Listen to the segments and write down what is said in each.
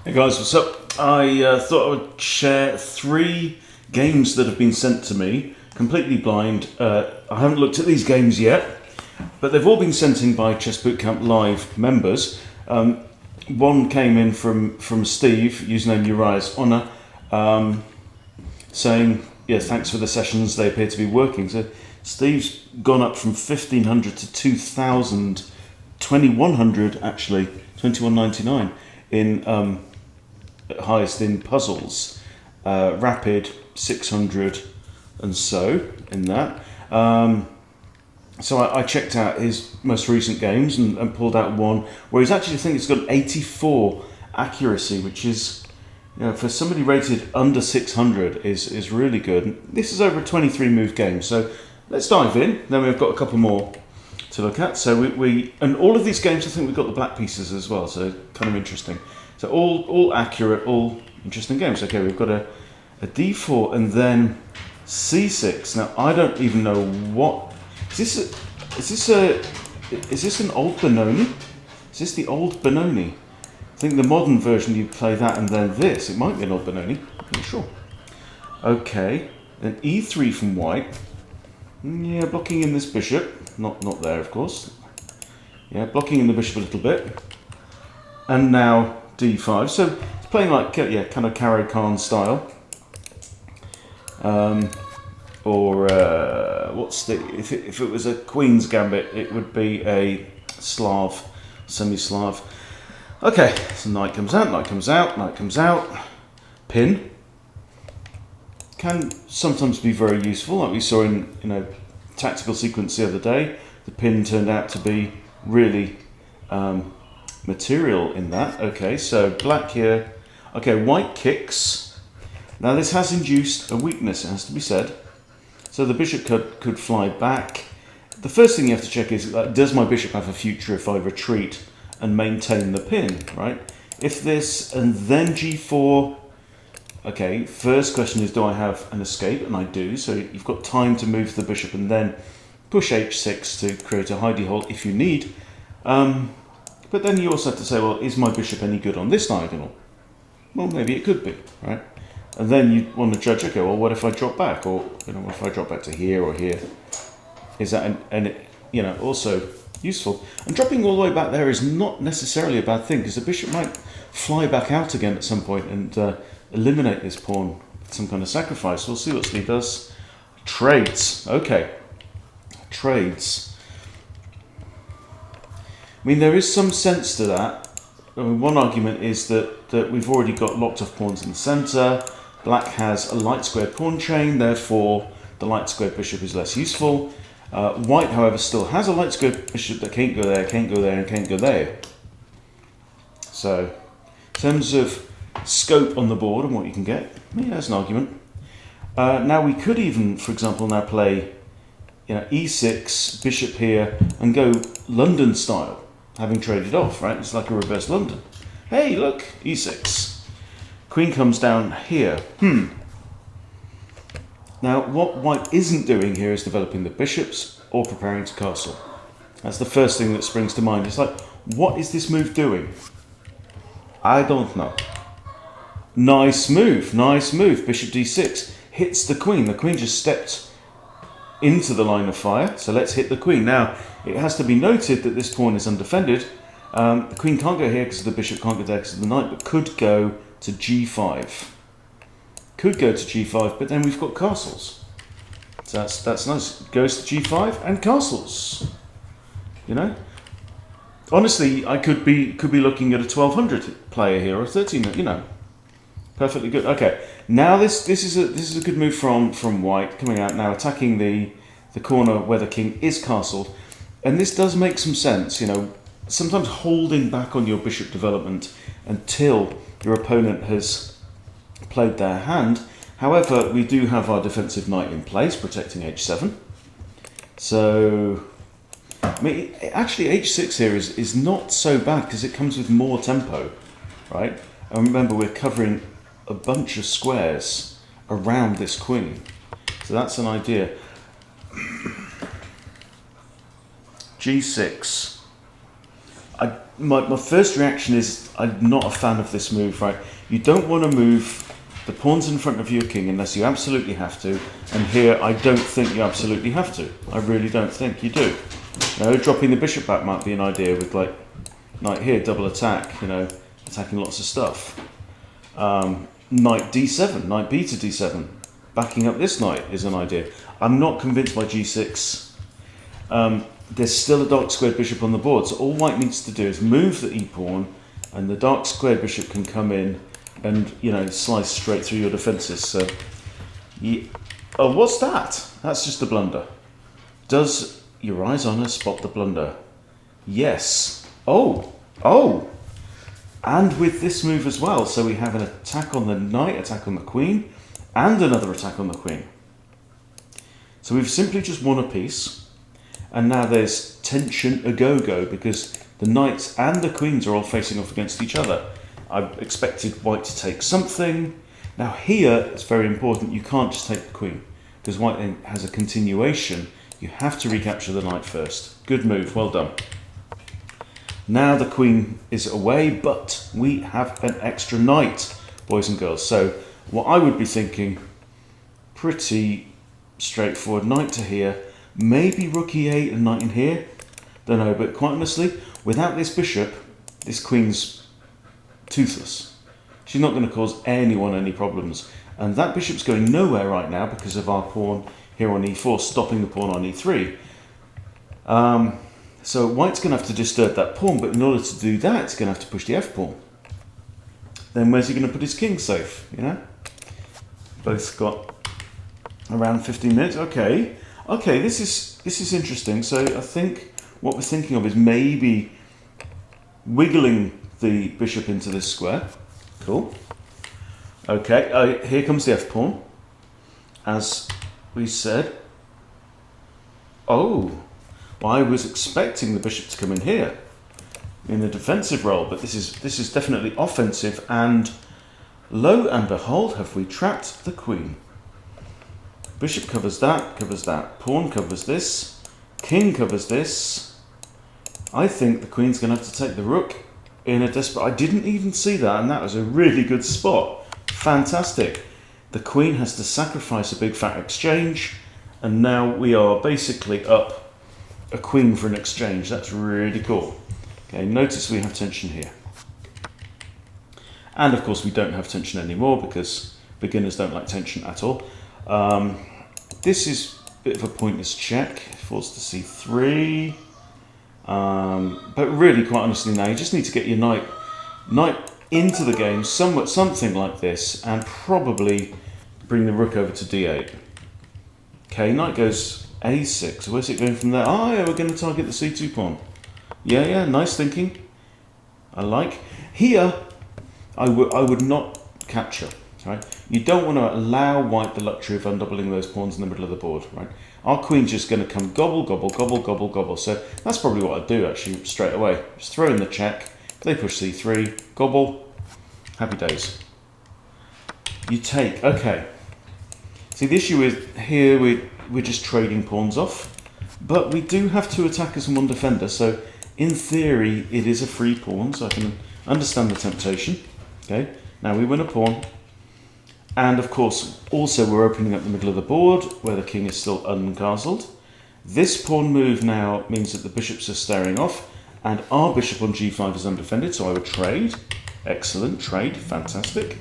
Hey guys, what's up? I thought I would share 3 games that have been sent to me, completely blind. I haven't looked at these games yet, but they've all been sent in by Chess Bootcamp Live members. One came in from Steve, username Uriah's Honor, saying, yeah, thanks for the sessions, they appear to be working. So Steve's gone up from 1,500 to 2,000, 2,100 actually, 21.99 in highest in puzzles, rapid 600 and so in that. So I checked out his most recent games and pulled out one where he's actually, I think it's got 84 accuracy, which is, you know, for somebody rated under 600 is really good. And this is over a 23 move game, so let's dive in. Then we've got a couple more to look at. So we and all of these games, I think we've got the black pieces as well, so kind of interesting. So all accurate, all interesting games. Okay, we've got a d4 and then c6. Now I don't even know what is this an old Benoni? Is this the old Benoni? I think the modern version you play that and then this. It might be an old Benoni. I'm not sure. Okay, then e3 from white. Yeah, blocking in this bishop. Not there, of course. Yeah, blocking in the bishop a little bit. And now d5. So it's playing like, yeah, kind of Caro Khan style. What's the, if it was a Queen's Gambit, it would be a Slav, semi-Slav. Okay, so knight comes out, knight comes out, knight comes out. Pin can sometimes be very useful, like we saw in tactical sequence the other day. The pin turned out to be really material in that. Okay, so black here. Okay, white kicks. Now this has induced a weakness, it has to be said. So the bishop could fly back. The first thing you have to check is, does my bishop have a future if I retreat and maintain the pin, right? If this and then g4, okay, first question is, do I have an escape? And I do, so you've got time to move the bishop and then push h6 to create a hidey hole if you need. But then you also have to say, well, is my bishop any good on this diagonal? Well, maybe it could be, right? And then you want to judge, okay, well, what if I drop back? Or, what if I drop back to here or here? Is that, also useful? And dropping all the way back there is not necessarily a bad thing, because the bishop might fly back out again at some point and eliminate this pawn with some kind of sacrifice. We'll see what Steve does. Trades. Okay. Trades. I mean, there is some sense to that. I mean, one argument is that we've already got locked off pawns in the centre. Black has a light squared pawn chain, therefore the light squared bishop is less useful. White, however, still has a light squared bishop that can't go there, can't go there, and can't go there. So, in terms of scope on the board and what you can get, yeah, that's an argument. Now we could even, for example, now play e6, bishop here, and go London style, having traded off, right? It's like a reverse London. Hey, look, e6. Queen comes down here. Now, what white isn't doing here is developing the bishops or preparing to castle. That's the first thing that springs to mind. It's like, what is this move doing? I don't know. Nice move, nice move. Bishop d6 hits the queen. The queen just stepped into the line of fire, so let's hit the queen. Now, it has to be noted that this pawn is undefended. The queen can't go here because the bishop can't go there because of the knight, but could go to g5. Could go to g5, but then we've got castles. So that's nice. Goes to g5 and castles. Honestly, I could be looking at a 1200 player here or 1300. Perfectly good. Okay, now this is a good move from white coming out now, attacking the corner where the king is castled, and this does make some sense. Sometimes holding back on your bishop development until your opponent has played their hand. However, we do have our defensive knight in place, protecting h7. So, I mean, actually h6 here is not so bad because it comes with more tempo, right? And remember, we're covering a bunch of squares around this queen. So that's an idea. g6. my first reaction is I'm not a fan of this move, right? You don't want to move the pawns in front of your king unless you absolutely have to. And here, I don't think you absolutely have to. I really don't think you do. No, dropping the bishop back might be an idea with like knight here, double attack, you know, attacking lots of stuff. Knight d7, knight b to d7. Backing up this knight is an idea. I'm not convinced by g6. There's still a dark squared bishop on the board, so all white needs to do is move the e-pawn, and the dark squared bishop can come in and, you know, slice straight through your defences. So, yeah. Oh, what's that? That's just a blunder. Does your eyes honour spot the blunder? Yes. Oh. And with this move as well, so we have an attack on the knight, attack on the queen, and another attack on the queen. So we've simply just won a piece. And now there's tension a go-go because the knights and the queens are all facing off against each other. I expected white to take something. Now here, it's very important, you can't just take the queen because white then has a continuation. You have to recapture the knight first. Good move, well done. Now the queen is away, but we have an extra knight, boys and girls. So what I would be thinking, pretty straightforward, knight to here. Maybe rook e8 and knight in here. Don't know, but quite honestly, without this bishop, this queen's toothless. She's not going to cause anyone any problems. And that bishop's going nowhere right now because of our pawn here on e4, stopping the pawn on e3. So white's going to have to disturb that pawn, but in order to do that, it's going to have to push the f pawn. Then where's he going to put his king safe, you know? Both got around 15 minutes, okay. Okay, this is interesting. So I think what we're thinking of is maybe wiggling the bishop into this square. Cool. Okay, here comes the f pawn. As we said. Oh, well, I was expecting the bishop to come in here in the defensive role, but this is definitely offensive. And lo and behold, have we trapped the queen? Bishop covers that, pawn covers this, king covers this. I think the queen's going to have to take the rook in a desperate... I didn't even see that, and that was a really good spot. Fantastic. The queen has to sacrifice a big fat exchange, and now we are basically up a queen for an exchange. That's really cool. Okay, notice we have tension here. And of course we don't have tension anymore because beginners don't like tension at all. This is a bit of a pointless check. Falls to c3. But really, quite honestly, now you just need to get your knight into the game, something like this, and probably bring the rook over to d8. Okay, knight goes a6. Where's it going from there? Oh, yeah, we're going to target the c2 pawn. Yeah, nice thinking. I like. Here, I would not capture. Right? You don't want to allow white the luxury of undoubling those pawns in the middle of the board. Right? Our queen's just going to come gobble, gobble, gobble, gobble, gobble. So that's probably what I'd do actually straight away. Just throw in the check. They push c3, gobble. Happy days. You take. Okay. See, the issue is here we're just trading pawns off, but we do have two attackers and one defender. So in theory, it is a free pawn. So I can understand the temptation. Okay. Now we win a pawn. And of course, also we're opening up the middle of the board where the king is still uncastled. This pawn move now means that the bishops are staring off and our bishop on g5 is undefended, so I would trade. Excellent, trade, fantastic.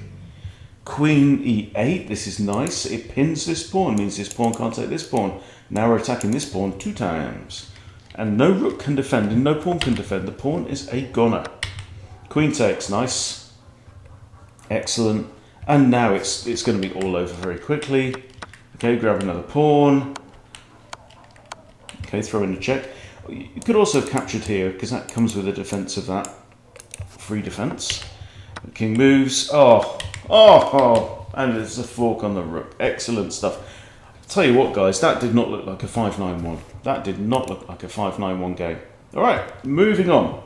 Queen e8, this is nice. It pins this pawn, means this pawn can't take this pawn. Now we're attacking this pawn 2 times. And no rook can defend and no pawn can defend. The pawn is a goner. Queen takes, nice. Excellent. And now it's going to be all over very quickly. Okay, grab another pawn. Okay, throw in a check. You could also have captured here, because that comes with a defense of that. Free defense. The king moves. Oh, and there's a fork on the rook. Excellent stuff. I'll tell you what, guys, that did not look like a 5-9-1. That did not look like a 5-9-1 game. All right, moving on.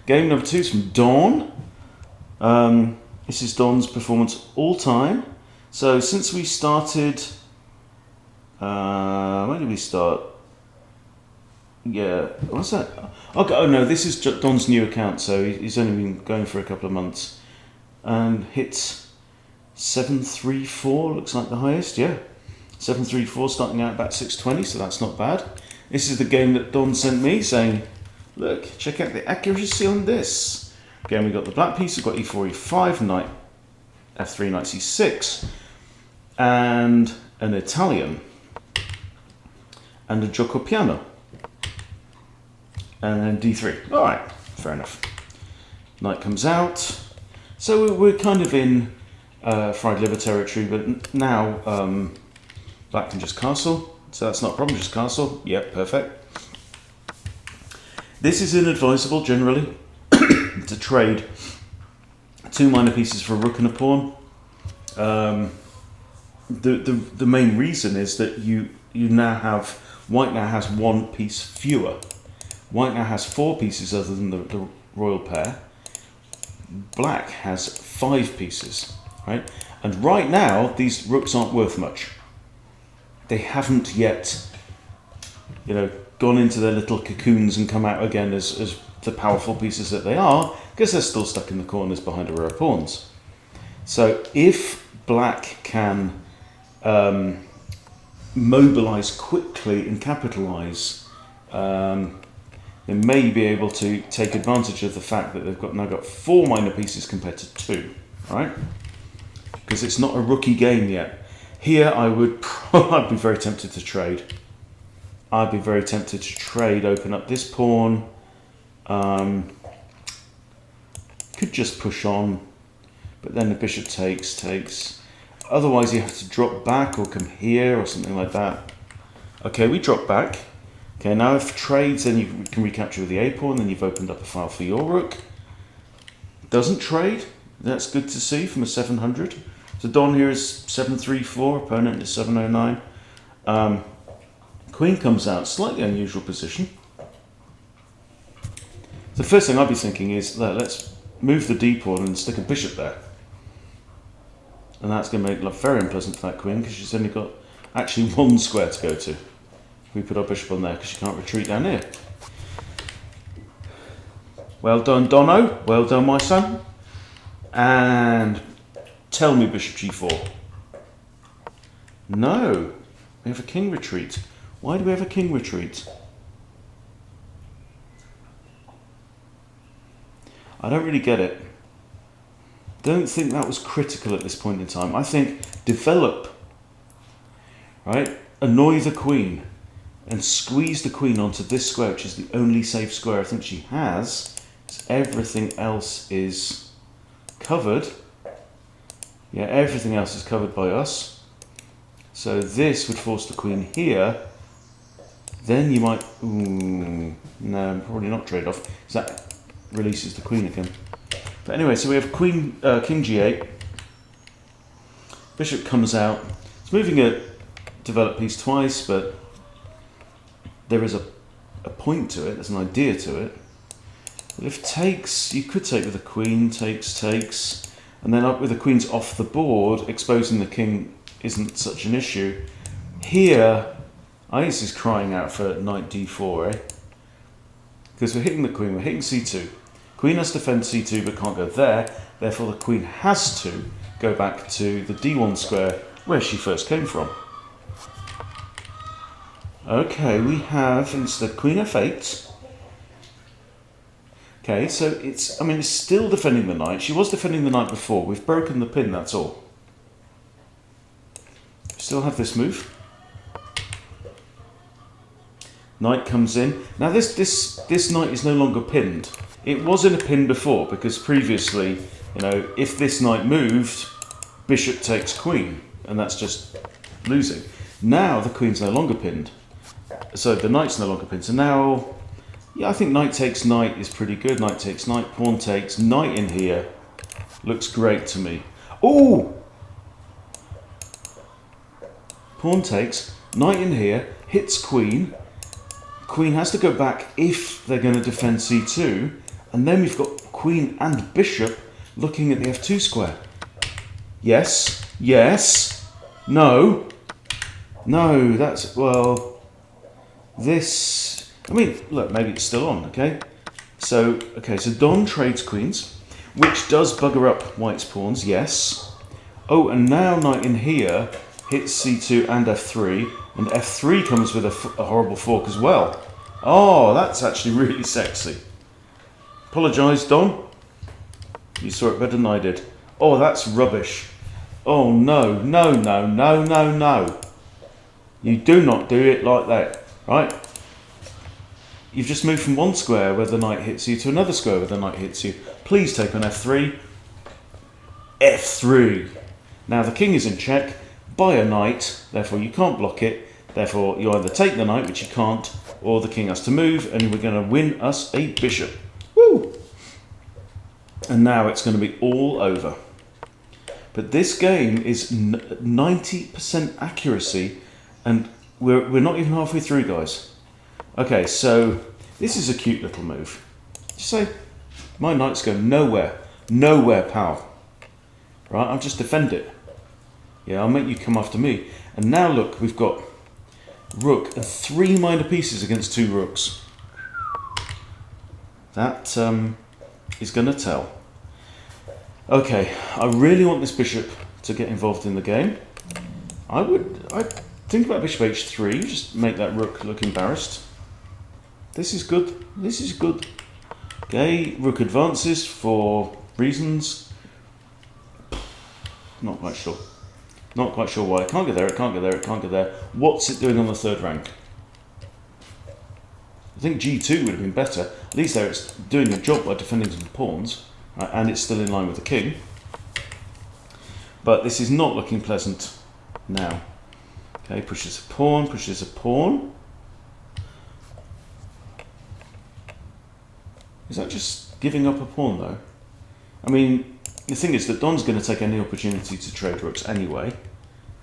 Game number 2 is from Dawn. This is Don's performance all time. So since we started, when did we start? Yeah, what's that? Okay, oh no, this is Don's new account, so he's only been going for a couple of months. And hits 734, looks like the highest, yeah. 734 starting out about 620, so that's not bad. This is the game that Don sent me saying, look, check out the accuracy on this. Again, we've got the black piece, we've got e4, e5, knight f3, knight c6, and an Italian, and a gioco piano, and then d3. All right, fair enough. Knight comes out. So we're kind of in fried liver territory, but now black can just castle, so that's not a problem, just castle. Yep, perfect. This is inadvisable generally to trade 2 minor pieces for a rook and a pawn. The main reason is that you now have, white now has 1 piece fewer. White now has 4 pieces other than the royal pair. Black has 5 pieces, right? And right now, these rooks aren't worth much. They haven't yet, gone into their little cocoons and come out again as the powerful pieces that they are, because they're still stuck in the corners behind a row of pawns. So if black can mobilize quickly and capitalize, they may be able to take advantage of the fact that they've now got 4 minor pieces compared to 2, right? Because it's not a rookie game yet. Here I'd be very tempted to trade. I'd be very tempted to trade, open up this pawn. Could just push on, but then the bishop takes. Otherwise you have to drop back or come here or something like that. Okay, we drop back. Okay, now if trades, then you can recapture with the a pawn, then you've opened up a file for your rook. Doesn't trade, that's good to see from a 700. So Don here is 734, opponent is 709. Queen comes out, slightly unusual position. The first thing I'd be thinking is, let's move the d pawn and stick a bishop there. And that's going to make life very unpleasant for that queen, because she's only got actually 1 square to go to. We put our bishop on there because she can't retreat down here. Well done, Dono. Well done, my son. And tell me bishop g4. No, we have a king retreat. Why do we have a king retreat? I don't really get it. Don't think that was critical at this point in time. I think develop, right? Annoy the queen and squeeze the queen onto this square, which is the only safe square I think she has. Everything else is covered. Yeah, everything else is covered by us. So this would force the queen here. Then you might, no, probably not trade off, because that releases the queen again. But anyway, so we have queen, king g8. Bishop comes out. It's moving a developed piece twice, but there is a point to it, there's an idea to it. But if takes, you could take with a queen, takes, and then up with the queens off the board, exposing the king isn't such an issue. Here, I think this is crying out for knight d4, eh? Because we're hitting the queen, we're hitting c2. Queen has to defend c2 but can't go there, therefore the queen has to go back to the d1 square where she first came from. Okay, we have instead queen f8. Okay, so it's still defending the knight. She was defending the knight before. We've broken the pin, that's all. Still have this move. Knight comes in. Now this knight is no longer pinned. It was in a pin before because previously, if this knight moved, bishop takes queen, and that's just losing. Now the queen's no longer pinned. So the knight's no longer pinned. So now, yeah, I think knight takes knight is pretty good. Knight takes knight, pawn takes, knight in here. Looks great to me. Oh! Pawn takes, knight in here, hits queen. Queen has to go back if they're going to defend c2. And then we've got queen and bishop looking at the f2 square. Yes, yes, no, that's, well, this, I mean, look, maybe it's still on, okay? So Don trades queens, which does bugger up white's pawns, yes. Oh, and now knight in here hits c2 and f3, and f3 comes with a horrible fork as well. Oh, that's actually really sexy. Apologise, Don. You saw it better than I did. Oh, that's rubbish. Oh, no, no, no, no, no, no. You do not do it like that, right? You've just moved from one square where the knight hits you to another square where the knight hits you. Please take on f3. f3. Now the king is in check by a knight, therefore you can't block it. Therefore you either take the knight, which you can't, or the king has to move, and we're going to win us a bishop. Woo! And now it's going to be all over. But this game is 90% accuracy, and we're not even halfway through, guys. Okay, so this is a cute little move. Just say, my knight's going nowhere. Nowhere, pal. Right, I'll just defend it. Yeah, I'll make you come after me. And now look, we've got rook and 3 minor pieces against 2 rooks. That is going to tell. Okay, I really want this bishop to get involved in the game. I'd think about bishop h3, just make that rook look embarrassed. This is good. This is good. Okay, rook advances for reasons. Not quite sure. Not quite sure why. It can't get there, it can't get there, it can't get there. What's it doing on the 3rd rank? I think g2 would have been better. At least there it's doing a job by defending some pawns. And it's still in line with the king. But this is not looking pleasant now. Okay, pushes a pawn, pushes a pawn. Is that just giving up a pawn though? I mean, the thing is that Don's going to take any opportunity to trade rooks anyway,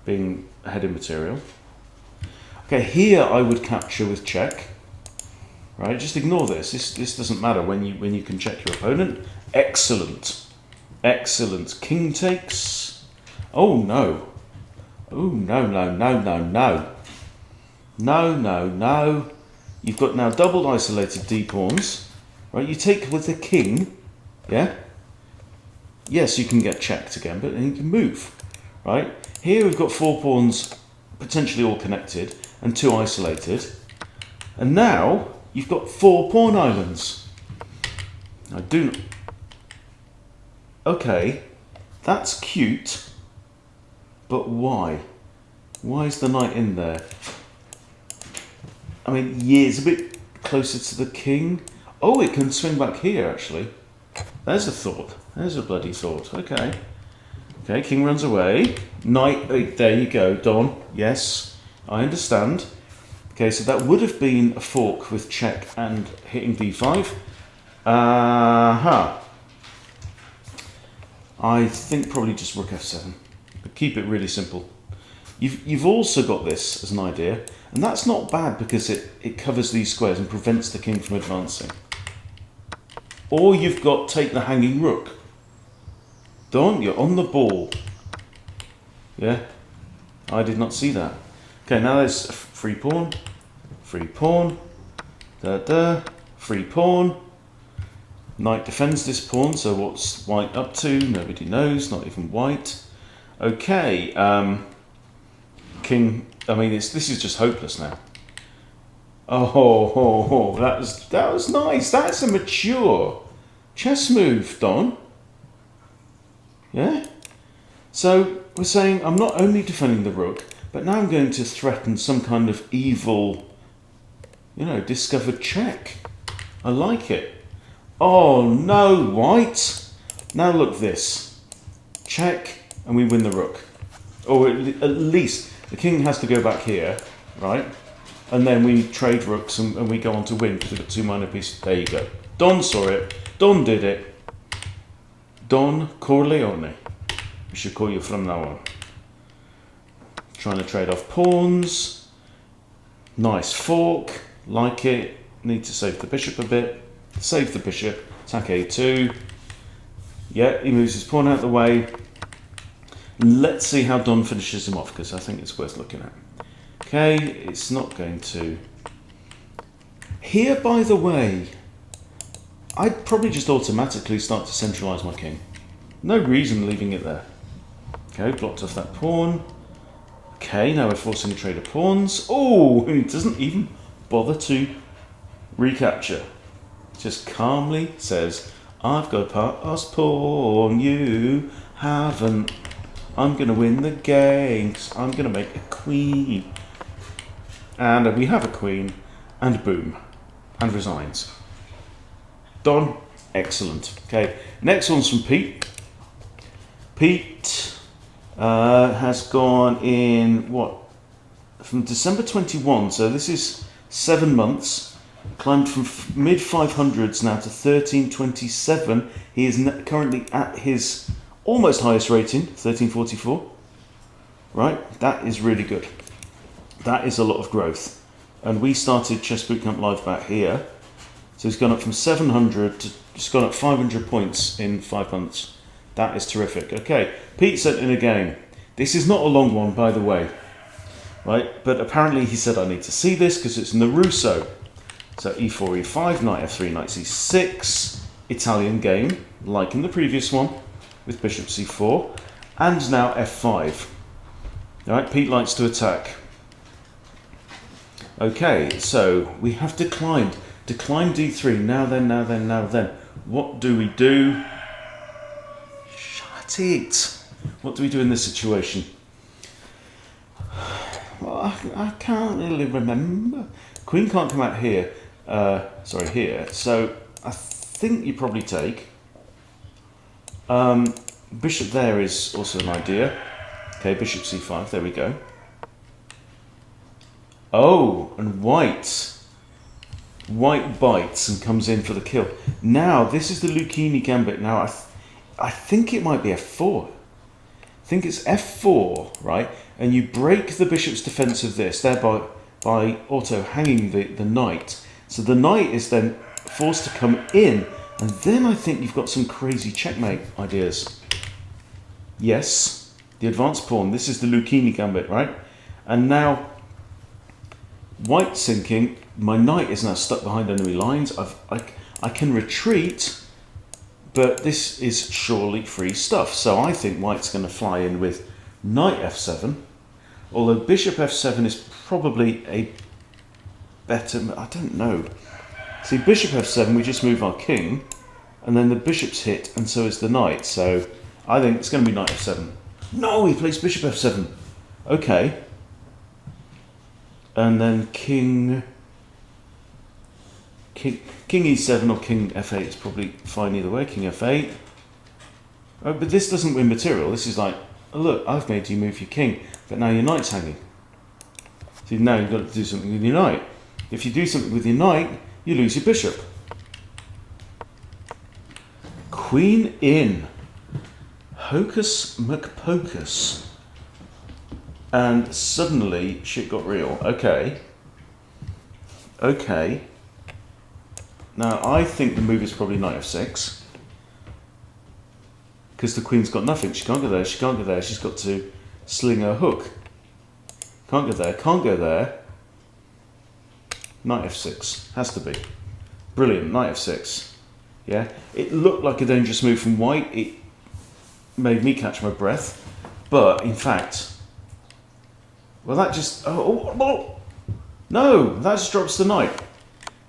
being ahead in material. Okay, here I would capture with check. Right, just ignore this. This doesn't matter when you can check your opponent. Excellent. Excellent. King takes. Oh no. Oh no, no, no, no, no. No, no, no. You've got now doubled isolated d pawns. Right, you take with the king. Yeah? Yes, you can get checked again, but then you can move. Right? Here we've got 4 pawns potentially all connected and 2 isolated. And now you've got 4 pawn islands. I do not. Okay, that's cute, but why? Why is the knight in there? I mean, yeah, it's a bit closer to the king. Oh, it can swing back here, actually. There's a thought. There's a bloody thought. Okay. Okay, king runs away. Knight, there you go, Don. Yes, I understand. Okay, so that would have been a fork with check and hitting d5. I think probably just rook f7. But keep it really simple. You've also got this as an idea, and that's not bad because it covers these squares and prevents the king from advancing. Or you've got take the hanging rook. Don, you're on the ball. Yeah, I did not see that. Okay, now there's a free pawn, free pawn. Knight defends this pawn, so what's white up to? Nobody knows, not even white. Okay, king, I mean, this is just hopeless now. Oh, that was nice. That's a mature chess move, Don. Yeah? So we're saying I'm not only defending the rook, but now I'm going to threaten some kind of evil, discovered check. I like it. Oh no, white. Now look this. Check, and we win the rook. Or at least the king has to go back here, right? And then we trade rooks and we go on to win because we've got 2 minor pieces. There you go. Don saw it. Don did it. Don Corleone. We should call you from now on. Trying to trade off pawns. Nice fork. Like it. Need to save the bishop a bit. Save the bishop. Attack a2. Yeah, he moves his pawn out of the way. Let's see how Don finishes him off because I think it's worth looking at. Okay, it's not going to. Here, by the way, I'd probably just automatically start to centralise my king. No reason leaving it there. Okay, blocked off that pawn. Okay, now we're forcing a trade of pawns. Oh, he doesn't even bother to recapture. Just calmly says, I've got a pass pawn, you haven't. I'm going to win the game, 'cause I'm going to make a queen. And we have a queen, and boom, and resigns. Done. Excellent. Okay, next one's from Pete. Pete has gone in, what, from December 21, so this is 7 months, climbed from mid 500s now to 1327. He is currently at his almost highest rating, 1344. Right, that is really good. That is a lot of growth. And we started Chess Bootcamp Live back here, so he's gone up from 700 to just gone up 500 points in 5 months. That is terrific. Okay, Pete sent in a game. This is not a long one, by the way, right? But apparently he said I need to see this because it's in the Russo. So e4, e5, knight f3, knight c6, Italian game, like in the previous one, with bishop c4, and now f5. All right, Pete likes to attack. Okay, so we have declined. Decline d3, now then, now then, now then. What do we do? Shut it. What do we do in this situation? Well, I can't really remember. Queen can't come out here. Sorry, here. So I think you probably take. Bishop there is also an idea. Okay, bishop c5, there we go. Oh, and white bites and comes in for the kill. Now, this is the Lucchini gambit. Now, I think it might be f4. I think it's f4, right? And you break the bishop's defense of this, thereby by auto hanging the knight. So the knight is then forced to come in, and then I think you've got some crazy checkmate ideas. Yes, the advanced pawn. This is the Lucchini gambit, right? And now, white sinking. My knight is now stuck behind enemy lines. I can retreat, but this is surely free stuff. So I think white's going to fly in with knight f7. Although bishop f7 is probably a better... I don't know. See, bishop f7, we just move our king, and then the bishop's hit, and so is the knight. So I think it's going to be knight f7. No, he plays bishop f7. Okay. And then king e7 or king f8 is probably fine either way. King f8. Oh, but this doesn't win material. This is like, oh, look, I've made you move your king, but now your knight's hanging. So now you've got to do something with your knight. If you do something with your knight, you lose your bishop. Queen in. Hocus McPocus. And suddenly shit got real. Okay. Okay. Now I think the move is probably knight f6. Because the queen's got nothing. She can't go there, she can't go there. She's got to sling her hook. Can't go there, can't go there. Knight f6. Has to be. Brilliant. Knight f6. Yeah. It looked like a dangerous move from white. It made me catch my breath. But in fact... Well, that just... Oh, no, that just drops the knight.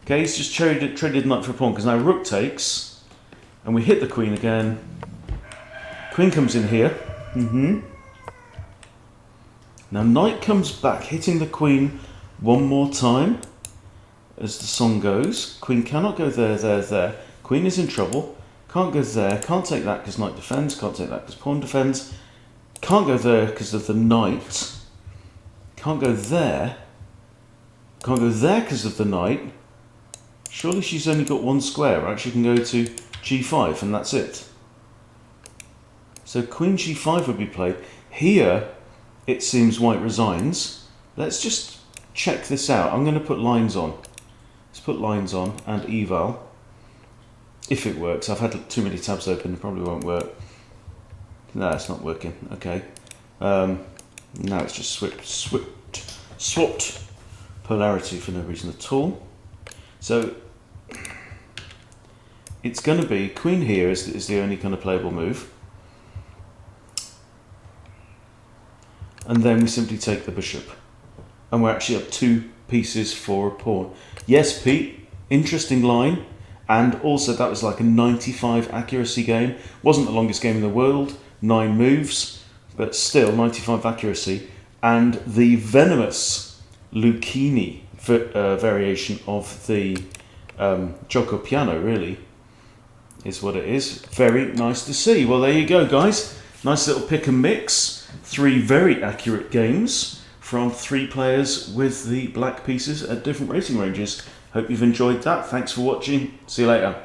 Okay, he's just traded knight for a pawn, because now rook takes, and we hit the queen again. Queen comes in here. Now knight comes back, hitting the queen one more time, as the song goes. Queen cannot go there, there, there. Queen is in trouble. Can't go there, can't take that because knight defends, can't take that because pawn defends. Can't go there because of the knight. Can't go there. Can't go there because of the knight. Surely she's only got one square, right? She can go to g5 and that's it. So queen g5 would be played. Here, it seems white resigns. Let's just check this out. I'm going to put lines on. Let's put lines on and eval. If it works. I've had too many tabs open. It probably won't work. No, it's not working. Okay. Now it's just swapped polarity for no reason at all. So it's going to be queen here is the only kind of playable move. And then we simply take the bishop. And we're actually up 2 pieces for a pawn. Yes, Pete, interesting line. And also that was like a 95 accuracy game. Wasn't the longest game in the world, 9 moves, but still 95 accuracy. And the venomous Lucchini variation of the Gioco Piano, really, is what it is. Very nice to see. Well, there you go, guys. Nice little pick and mix. 3 very accurate games from 3 players with the black pieces at different rating ranges. Hope you've enjoyed that. Thanks for watching. See you later.